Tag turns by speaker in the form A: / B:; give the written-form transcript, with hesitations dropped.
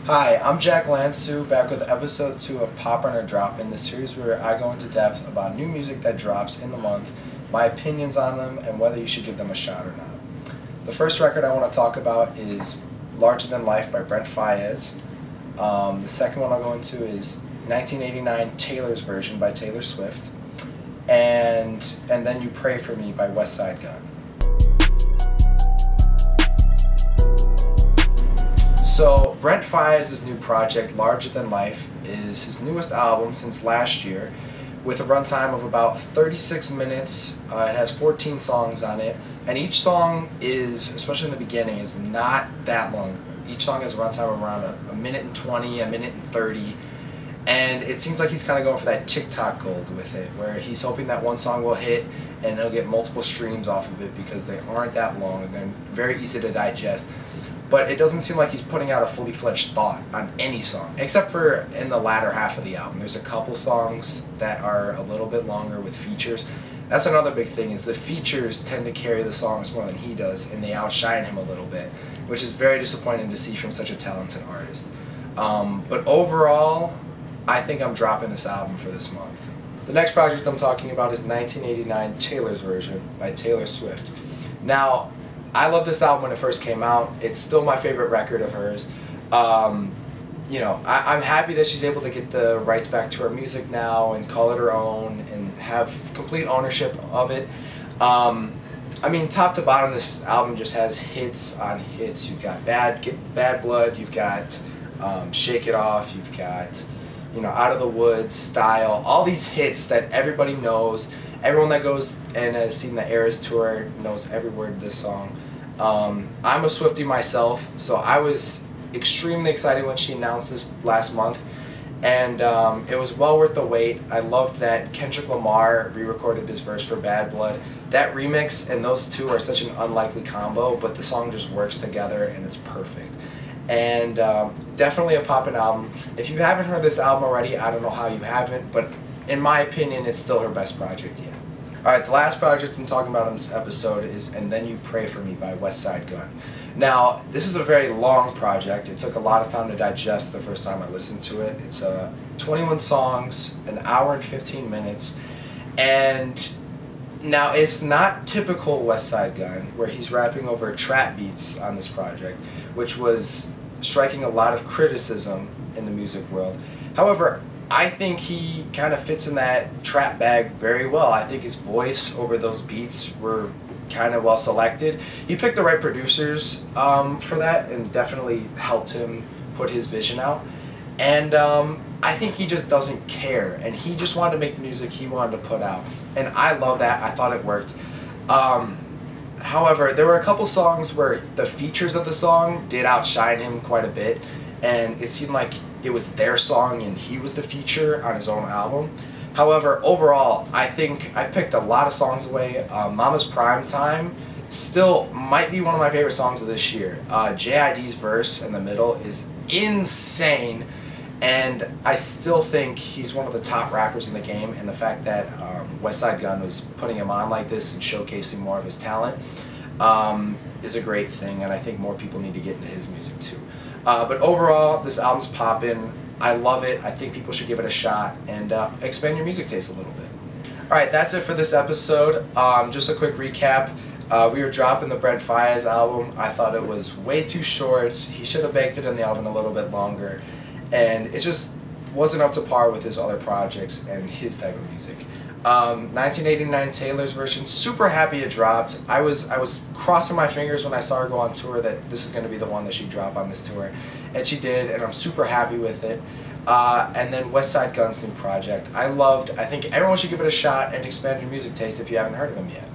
A: Hi, I'm Jack Lansu, back with episode 2 of Poppin or Droppin, the series where I go into depth about new music that drops in the month, my opinions on them, and whether you should give them a shot or not. The first record I want to talk about is Larger Than Life by Brent Faiyaz. The second one I'll go into is 1989 Taylor's Version by Taylor Swift, and Then You Pray For Me by West Side Gun. So Brent Faiyaz's new project, Larger Than Life, is his newest album since last year, with a runtime of about 36 minutes. It has 14 songs on it, and each song is, especially in the beginning, is not that long. Each song has a runtime of around a minute and 20, a minute and 30, and it seems like he's kind of going for that TikTok gold with it, where he's hoping that one song will hit and he'll get multiple streams off of it because they aren't that long and they're very easy to digest. But it doesn't seem like he's putting out a fully fledged thought on any song, except for in the latter half of the album. There's a couple songs that are a little bit longer with features. That's another big thing, is the features tend to carry the songs more than he does, and they outshine him a little bit, which is very disappointing to see from such a talented artist. But overall, I think I'm dropping this album for this month. The next project I'm talking about is 1989 Taylor's Version by Taylor Swift. Now, I love this album when it first came out. It's still my favorite record of hers. You know, I'm happy that she's able to get the rights back to her music now and call it her own and have complete ownership of it. I mean, top to bottom, this album just has hits on hits. You've got Bad Blood, you've got Shake It Off, you've got, you know, Out of the Woods, Style, all these hits that everybody knows. Everyone that goes and has seen the Eras tour knows every word of this song. I'm a Swiftie myself, so I was extremely excited when she announced this last month, and it was well worth the wait. I loved that Kendrick Lamar re-recorded his verse for Bad Blood. That remix and those two are such an unlikely combo, but the song just works together and it's perfect. And definitely a poppin' album. If you haven't heard this album already, I don't know how you haven't, but in my opinion, it's still her best project yet. Alright, the last project I'm talking about in this episode is And Then You Pray For Me by West Side Gun. Now, this is a very long project. It took a lot of time to digest the first time I listened to it. It's 21 songs, an hour and 15 minutes, and now it's not typical West Side Gun, where he's rapping over trap beats on this project, which was striking a lot of criticism in the music world. However, I think he kind of fits in that trap bag very well. I think his voice over those beats were kind of well selected. He picked the right producers for that and definitely helped him put his vision out. And I think he just doesn't care, and he just wanted to make the music he wanted to put out. And I love that. I thought it worked. However, there were a couple songs where the features of the song did outshine him quite a bit, and it seemed like it was their song and he was the feature on his own album. However, overall, I think I picked a lot of songs away. Mama's Prime Time still might be one of my favorite songs of this year. JID's verse in the middle is insane, and I still think he's one of the top rappers in the game, and the fact that West Side Gun was putting him on like this and showcasing more of his talent is a great thing, and I think more people need to get into his music too. But overall, this album's poppin'. I love it. I think people should give it a shot and expand your music taste a little bit. Alright, that's it for this episode. Just a quick recap. We were dropping the Brent Faiyaz album. I thought it was way too short. He should have baked it in the oven a little bit longer. And it just wasn't up to par with his other projects and his type of music. 1989 Taylor's Version, super happy it dropped. I was crossing my fingers when I saw her go on tour that this is going to be the one that she'd drop on this tour, and she did, and I'm super happy with it. And then West Side Gun's new project, I loved. I think everyone should give it a shot and expand your music taste if you haven't heard of them yet.